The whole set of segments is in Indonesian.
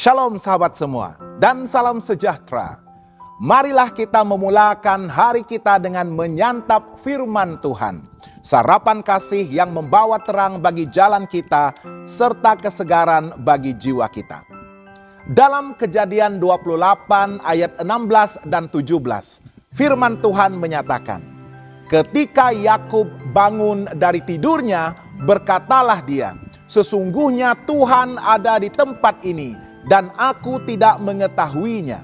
Shalom sahabat semua dan salam sejahtera. Marilah kita memulakan hari kita dengan menyantap firman Tuhan. Sarapan kasih yang membawa terang bagi jalan kita serta kesegaran bagi jiwa kita. Dalam Kejadian 28 ayat 16 dan 17, firman Tuhan menyatakan, ketika Yakub bangun dari tidurnya, berkatalah dia, sesungguhnya Tuhan ada di tempat ini dan aku tidak mengetahuinya.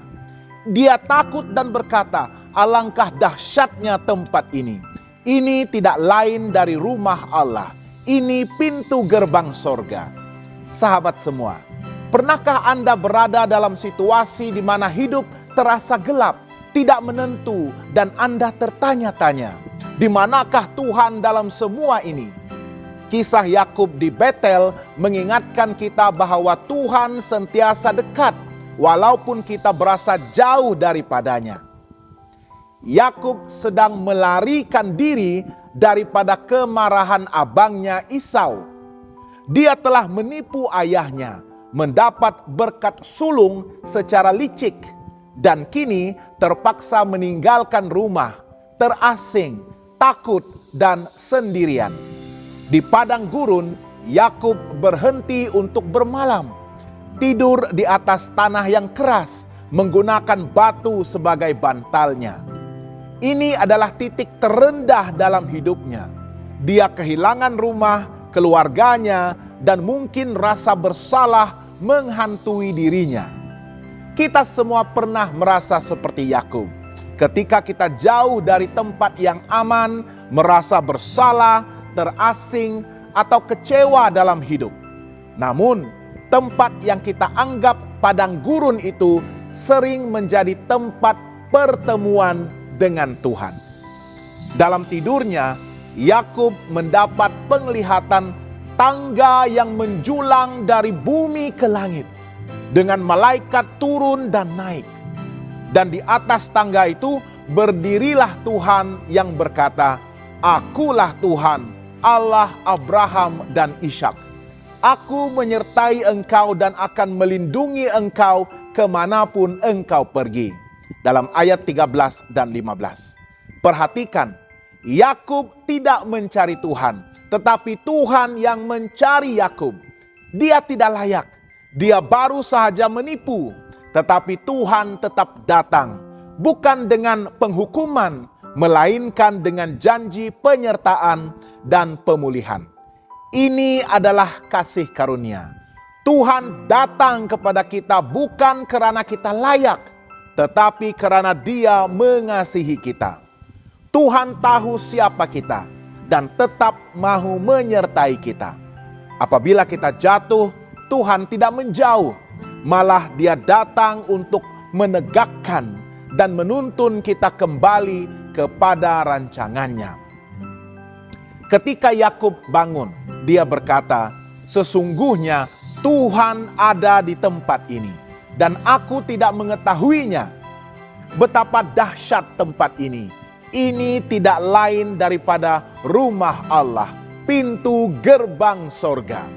Dia takut dan berkata, alangkah dahsyatnya tempat ini. Ini tidak lain dari rumah Allah. Ini pintu gerbang sorga. Sahabat semua, pernahkah Anda berada dalam situasi di mana hidup terasa gelap, tidak menentu, dan Anda tertanya-tanya, di manakah Tuhan dalam semua ini? Kisah Yakub di Betel mengingatkan kita bahwa Tuhan sentiasa dekat walaupun kita berasa jauh daripadanya. Yakub sedang melarikan diri daripada kemarahan abangnya Esau. Dia telah menipu ayahnya, mendapat berkat sulung secara licik, dan kini terpaksa meninggalkan rumah, terasing, takut, dan sendirian. Di padang gurun, Yakub berhenti untuk bermalam. Tidur di atas tanah yang keras, menggunakan batu sebagai bantalnya. Ini adalah titik terendah dalam hidupnya. Dia kehilangan rumah, keluarganya, dan mungkin rasa bersalah menghantui dirinya. Kita semua pernah merasa seperti Yakub. Ketika kita jauh dari tempat yang aman, merasa bersalah, terasing, atau kecewa dalam hidup. Namun, tempat yang kita anggap padang gurun itu sering menjadi tempat pertemuan dengan Tuhan. Dalam tidurnya, Yakub mendapat penglihatan tangga yang menjulang dari bumi ke langit, dengan malaikat turun dan naik. Dan di atas tangga itu berdirilah Tuhan yang berkata, "Akulah Tuhan, Allah Abraham dan Ishak. Aku menyertai engkau dan akan melindungi engkau kemanapun engkau pergi." Dalam ayat 13 dan 15. Perhatikan, Yakub tidak mencari Tuhan, tetapi Tuhan yang mencari Yakub. Dia tidak layak, dia baru saja menipu, tetapi Tuhan tetap datang, bukan dengan penghukuman, melainkan dengan janji penyertaan dan pemulihan. Ini adalah kasih karunia. Tuhan datang kepada kita bukan karena kita layak, tetapi karena Dia mengasihi kita. Tuhan tahu siapa kita dan tetap mau menyertai kita. Apabila kita jatuh, Tuhan tidak menjauh, malah Dia datang untuk menegakkan dan menuntun kita kembali kepada rancangannya. Ketika Yakub bangun, dia berkata, sesungguhnya Tuhan ada di tempat ini dan aku tidak mengetahuinya. Betapa dahsyat tempat ini. Ini tidak lain daripada rumah Allah, pintu gerbang sorga.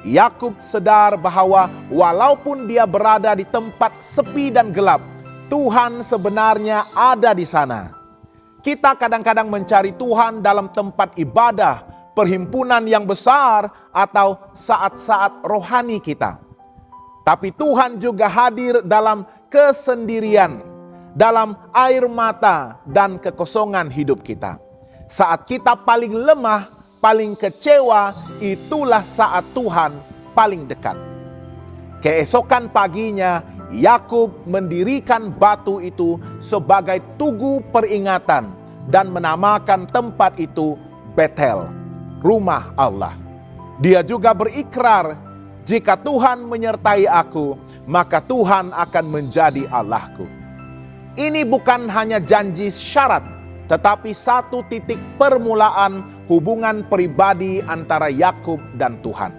Yakub sadar bahwa walaupun dia berada di tempat sepi dan gelap, Tuhan sebenarnya ada di sana. Kita kadang-kadang mencari Tuhan dalam tempat ibadah, perhimpunan yang besar, atau saat-saat rohani kita. Tapi Tuhan juga hadir dalam kesendirian, dalam air mata dan kekosongan hidup kita. Saat kita paling lemah, paling kecewa, itulah saat Tuhan paling dekat. Keesokan paginya, Yakub mendirikan batu itu sebagai tugu peringatan dan menamakan tempat itu Betel, rumah Allah. Dia juga berikrar, jika Tuhan menyertai aku, maka Tuhan akan menjadi Allahku. Ini bukan hanya janji syarat, tetapi satu titik permulaan hubungan pribadi antara Yakub dan Tuhan.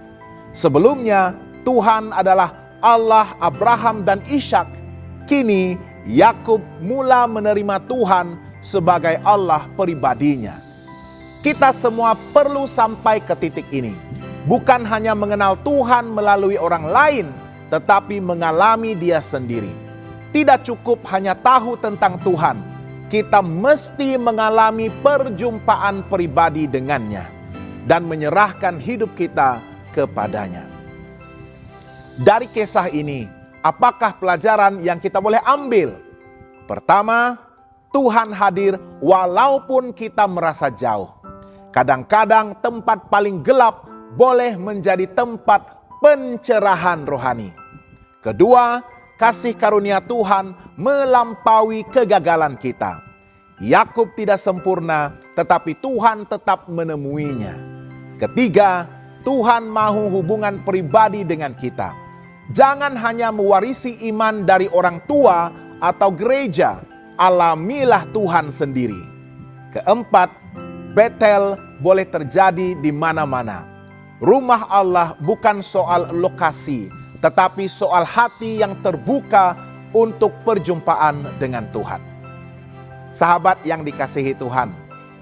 Sebelumnya, Tuhan adalah Allah Abraham dan Ishak. Kini Yakub mula menerima Tuhan sebagai Allah pribadinya. Kita semua perlu sampai ke titik ini. Bukan hanya mengenal Tuhan melalui orang lain, tetapi mengalami Dia sendiri. Tidak cukup hanya tahu tentang Tuhan, kita mesti mengalami perjumpaan pribadi dengannya dan menyerahkan hidup kita kepadanya. Dari kisah ini, apakah pelajaran yang kita boleh ambil? Pertama, Tuhan hadir walaupun kita merasa jauh. Kadang-kadang tempat paling gelap boleh menjadi tempat pencerahan rohani. Kedua, kasih karunia Tuhan melampaui kegagalan kita. Yakub tidak sempurna, tetapi Tuhan tetap menemuinya. Ketiga, Tuhan mau hubungan pribadi dengan kita. Jangan hanya mewarisi iman dari orang tua atau gereja, alamilah Tuhan sendiri. Keempat, Betel boleh terjadi di mana-mana. Rumah Allah bukan soal lokasi, tetapi soal hati yang terbuka untuk perjumpaan dengan Tuhan. Sahabat yang dikasihi Tuhan,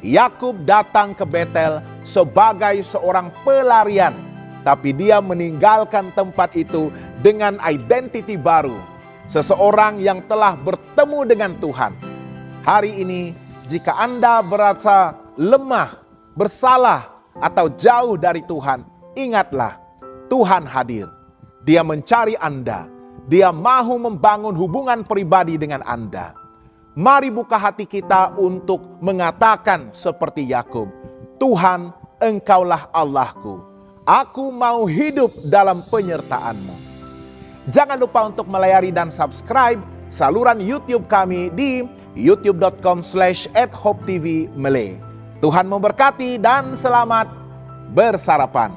Yakub datang ke Betel sebagai seorang pelarian, tapi dia meninggalkan tempat itu dengan identiti baru, seseorang yang telah bertemu dengan Tuhan. Hari ini, jika Anda merasa lemah, bersalah, atau jauh dari Tuhan, ingatlah, Tuhan hadir. Dia mencari Anda. Dia mahu membangun hubungan pribadi dengan Anda. Mari buka hati kita untuk mengatakan seperti Yakub, Tuhan, Engkaulah Allahku. Aku mau hidup dalam penyertaan-Mu. Jangan lupa untuk melayari dan subscribe saluran YouTube kami di youtube.com/@hopetv Malay. Tuhan memberkati dan selamat bersarapan.